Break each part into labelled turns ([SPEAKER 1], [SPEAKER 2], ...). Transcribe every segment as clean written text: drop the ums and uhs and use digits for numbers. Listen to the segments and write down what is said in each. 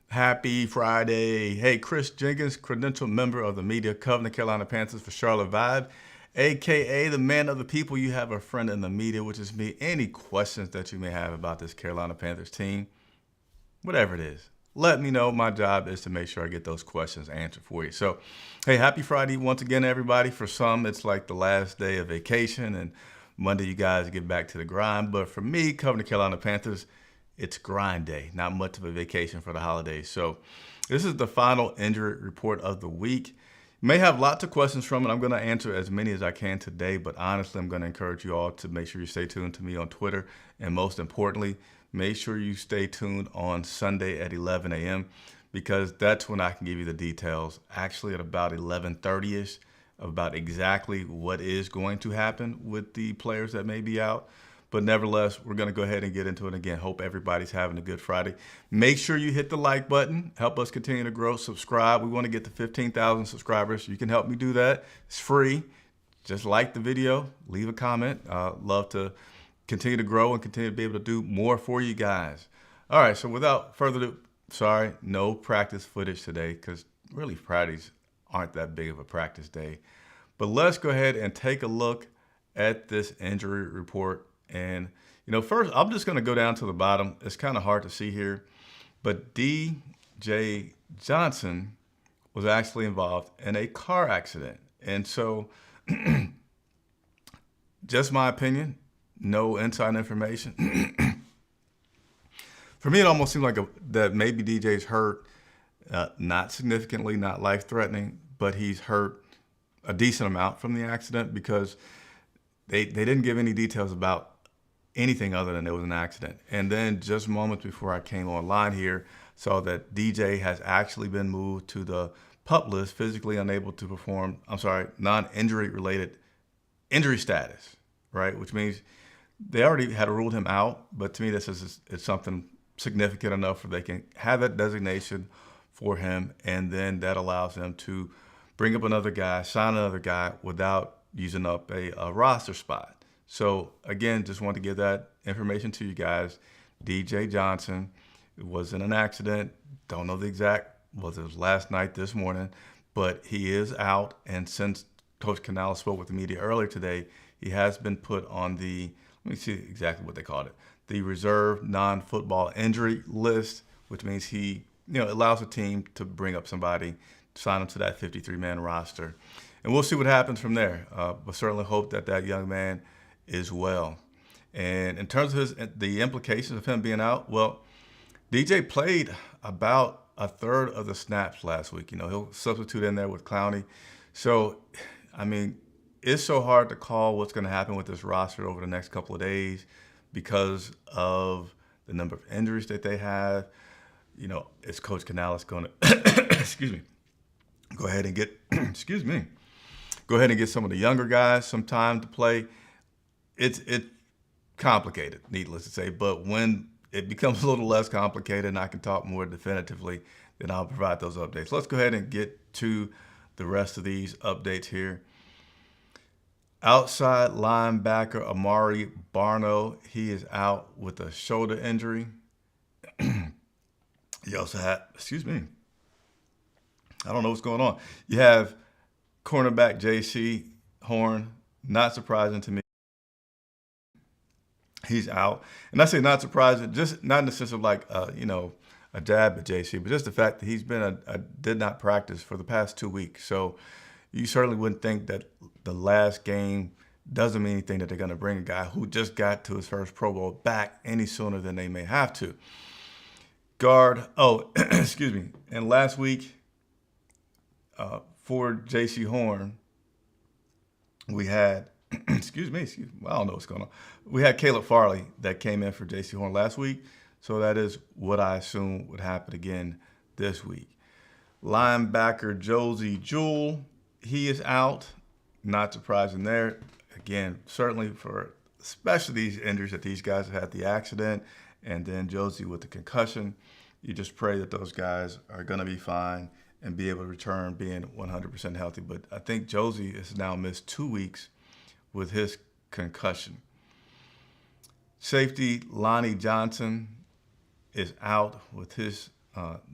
[SPEAKER 1] Happy Friday. Hey, Chris Jenkins, credentialed member of the media covering the Carolina Panthers for Charlotte Vibe, aka the man of the people. You have a friend in the media, which is me. Any questions that you may have about this Carolina Panthers team, whatever it is, let me know. My job is to make sure I get those questions answered for you. So, hey, happy Friday once again, everybody. For some, it's like the last day of vacation, and Monday you guys get back to the grind. But for me, covering the Carolina Panthers, it's grind day, not much of a vacation for the holidays. So this is the final injury report of the week. May have lots of questions from it. I'm going to answer as many as I can today, but honestly, I'm going to encourage you all to make sure you stay tuned to me on Twitter. And most importantly, make sure you stay tuned on Sunday at 11 a.m. because that's when I can give you the details, actually at about 11:30ish, about exactly what is going to happen with the players that may be out. But nevertheless, we're going to go ahead and get into it again. Hope everybody's having a good Friday. Make sure you hit the like button. Help us continue to grow. Subscribe. We want to get to 15,000 subscribers. You can help me do that. It's free. Just like the video. Leave a comment. Love to continue to grow and continue to be able to do more for you guys. All right, so without further ado, sorry, no practice footage today because really Fridays aren't that big of a practice day. But let's go ahead and take a look at this injury report. And, first, I'm just going to go down to the bottom. It's kind of hard to see here. But DJ Johnson was actually involved in a car accident. And so, just my opinion, no inside information. For me, it almost seemed like that maybe DJ's hurt, not significantly, not life-threatening, but he's hurt a decent amount from the accident because they didn't give any details about anything other than it was an accident. And then just moments before I came online here, saw that DJ has actually been moved to the PUP list, physically unable to perform, non-injury related injury status, right? Which means they already had ruled him out, but to me this is it's something significant enough where they can have that designation for him, and then that allows them to bring up another guy, sign another guy without using up a roster spot. So again, just want to give that information to you guys. DJ Johnson was in an accident. Don't know the exact, whether it was last night, this morning, but he is out. And since Coach Canales spoke with the media earlier today, he has been put on the, let me see exactly what they called it, the reserve non-football injury list, which means he, allows the team to bring up somebody, sign him to that 53-man roster. And we'll see what happens from there. But certainly hope that young man is well. And in terms of the implications of him being out, well, DJ played about a third of the snaps last week. He'll substitute in there with Clowney. So, it's so hard to call what's going to happen with this roster over the next couple of days because of the number of injuries that they have. Is Coach Canales going to, excuse me, go ahead and get, go ahead and get some of the younger guys some time to play? It's complicated, needless to say, but when it becomes a little less complicated and I can talk more definitively, then I'll provide those updates. Let's go ahead and get to the rest of these updates here. Outside linebacker Amari Barno, he is out with a shoulder injury. You also have, I don't know what's going on. You have cornerback J.C. Horn, not surprising to me. He's out. And I say not surprising, just not in the sense of like, a jab at JC, but just the fact that he's been did not practice for the past 2 weeks. So you certainly wouldn't think that the last game doesn't mean anything, that they're going to bring a guy who just got to his first Pro Bowl back any sooner than they may have to. Guard, and last week for JC Horn, we had, I don't know what's going on. We had Caleb Farley that came in for J.C. Horn last week, so that is what I assume would happen again this week. Linebacker Josie Jewell, he is out. Not surprising there. Again, certainly for especially these injuries that these guys have had, the accident and then Josie with the concussion. You just pray that those guys are going to be fine and be able to return being 100% healthy. But I think Josie has now missed 2 weeks with his concussion. Safety Lonnie Johnson is out with his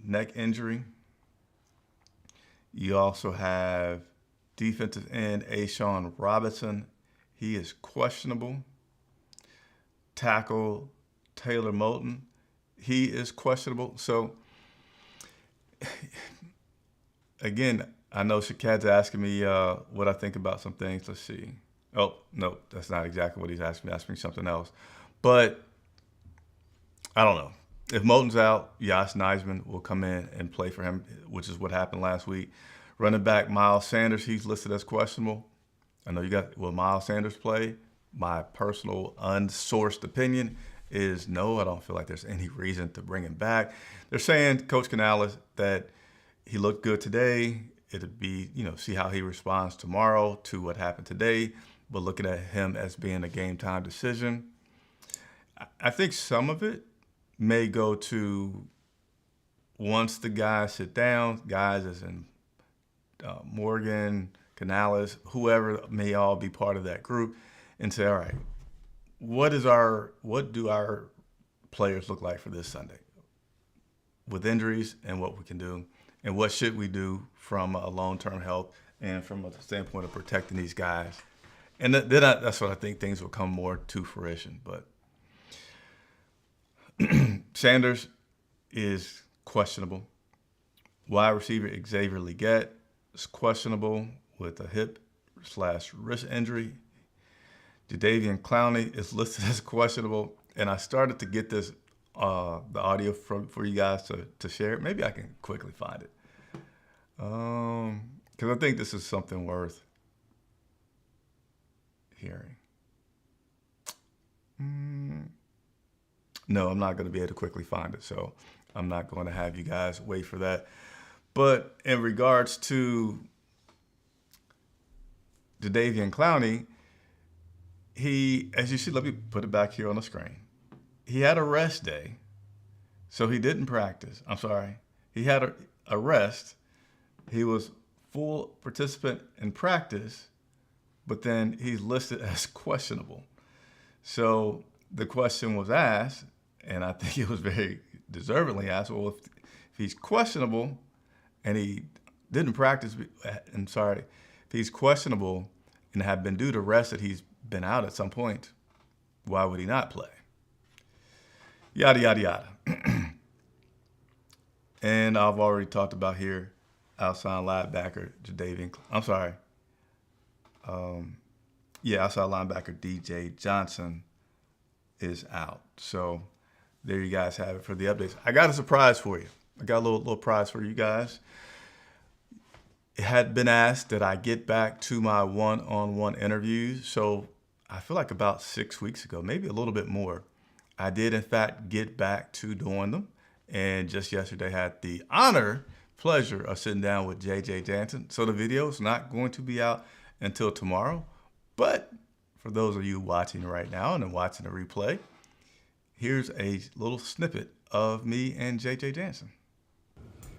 [SPEAKER 1] neck injury. You also have defensive end Ashawn Robinson. He is questionable. Tackle Taylor Moulton. He is questionable. So, again, I know Shakad's asking me what I think about some things. Let's see. Oh, no, that's not exactly what he's asking me. He's asking me something else. But I don't know. If Moulton's out, Josh Neisman will come in and play for him, which is what happened last week. Running back Miles Sanders, he's listed as questionable. I know will Miles Sanders play? My personal unsourced opinion is no. I don't feel like there's any reason to bring him back. They're saying, Coach Canales, that he looked good today. It'd be, see how he responds tomorrow to what happened today. But looking at him as being a game time decision, I think some of it may go to once the guys sit down, guys as in Morgan, Canales, whoever may all be part of that group, and say, all right, what do our players look like for this Sunday with injuries and what we can do, and what should we do from a long-term health and from a standpoint of protecting these guys. And that's what I think things will come more to fruition. But Sanders is questionable. Wide receiver Xavier Legette is questionable with a hip/wrist injury. Jadeveon Clowney is listed as questionable. And I started to get this, the audio for you guys to share. Maybe I can quickly find it. Because I think this is something worth hearing. No, I'm not going to be able to quickly find it, so I'm not going to have you guys wait for that. But in regards to Jadeveon Clowney, as you see, let me put it back here on the screen. He had a rest day, so he didn't practice. I'm sorry. He had a rest. He was full participant in practice, but then he's listed as questionable. So the question was asked, and I think it was very deservedly asked, well, if he's questionable and he didn't practice, if he's questionable and have been due to rest that he's been out at some point, why would he not play? Yada, yada, yada. And I've already talked about here, outside linebacker outside linebacker DJ Johnson is out. So there you guys have it for the updates. I got a surprise for you. I got a little prize for you guys. It had been asked that I get back to my one-on-one interviews. So I feel like about 6 weeks ago, maybe a little bit more, I did in fact get back to doing them. And just yesterday had the pleasure of sitting down with JJ Jansen. So the video is not going to be out until tomorrow. But for those of you watching right now and then watching the replay, here's a little snippet of me and JJ Jansen.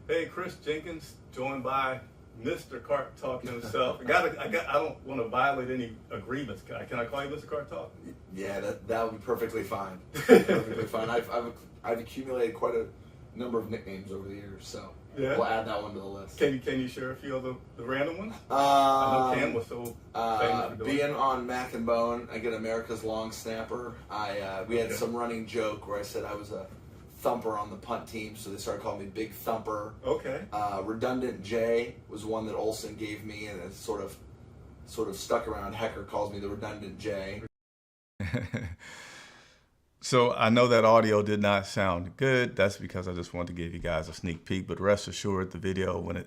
[SPEAKER 1] Hey, Chris Jenkins, joined by Mr. Cart Talk himself. I don't want to violate any agreements. Can I call you Mr. Cart Talk?
[SPEAKER 2] Yeah, that would be perfectly fine. Perfectly fine. I've accumulated quite a number of nicknames over the years, so yeah. We'll add that one to the list.
[SPEAKER 1] Can you share a few of the random ones? I know Cam was so famous for doing
[SPEAKER 2] being on Mac and Bone, I get America's Long Snapper. We had some running joke where I said I was a thumper on the punt team, so they started calling me Big Thumper.
[SPEAKER 1] Okay.
[SPEAKER 2] Redundant J was one that Olsen gave me, and it's sort of stuck around. Hecker calls me the Redundant J.
[SPEAKER 1] So I know that audio did not sound good. That's because I just wanted to give you guys a sneak peek. But rest assured, the video, when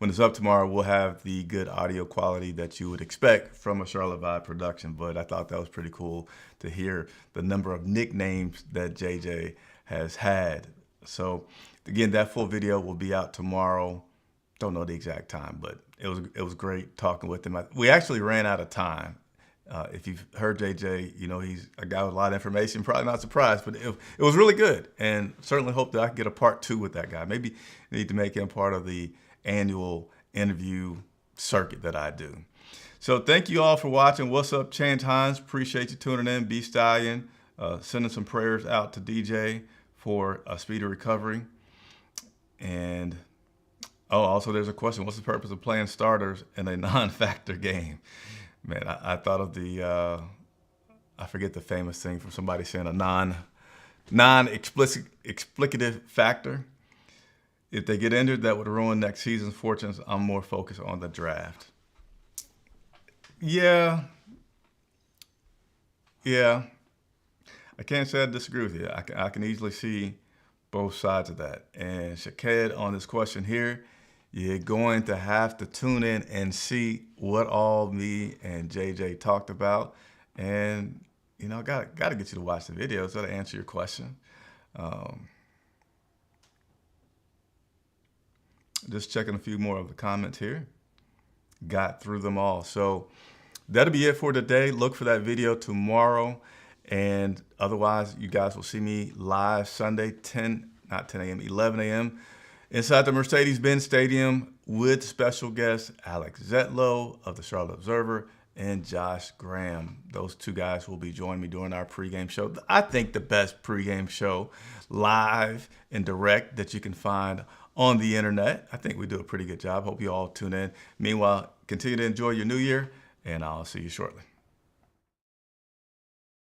[SPEAKER 1] it's up tomorrow, will have the good audio quality that you would expect from a Charlotte Vibe production. But I thought that was pretty cool to hear the number of nicknames that JJ has had. So again, that full video will be out tomorrow. Don't know the exact time, but it was great talking with him. We actually ran out of time. If you've heard JJ, you know he's a guy with a lot of information. Probably not surprised, but it was really good, and certainly hope that I can get a part 2 with that guy. Maybe need to make him part of the annual interview circuit that I do. So thank you all for watching. What's up, Chance Hines? Appreciate you tuning in. B Stallion, sending some prayers out to DJ for a speedy recovery. And also there's a question: what's the purpose of playing starters in a non-factor game? Man, I thought of I forget the famous thing from somebody saying a non-explicative factor. If they get injured, that would ruin next season's fortunes. I'm more focused on the draft. Yeah. I can't say I disagree with you. I can easily see both sides of that. And Shaked, on this question here, you're going to have to tune in and see what all me and JJ talked about. And, got to get you to watch the video so to answer your question. Just checking a few more of the comments here. Got through them all. So that'll be it for today. Look for that video tomorrow. And otherwise, you guys will see me live Sunday, 11 a.m. inside the Mercedes-Benz Stadium with special guests Alex Zetlow of the Charlotte Observer and Josh Graham. Those two guys will be joining me during our pregame show. I think the best pregame show live and direct that you can find on the internet. I think we do a pretty good job. Hope you all tune in. Meanwhile, continue to enjoy your new year, and I'll see you shortly.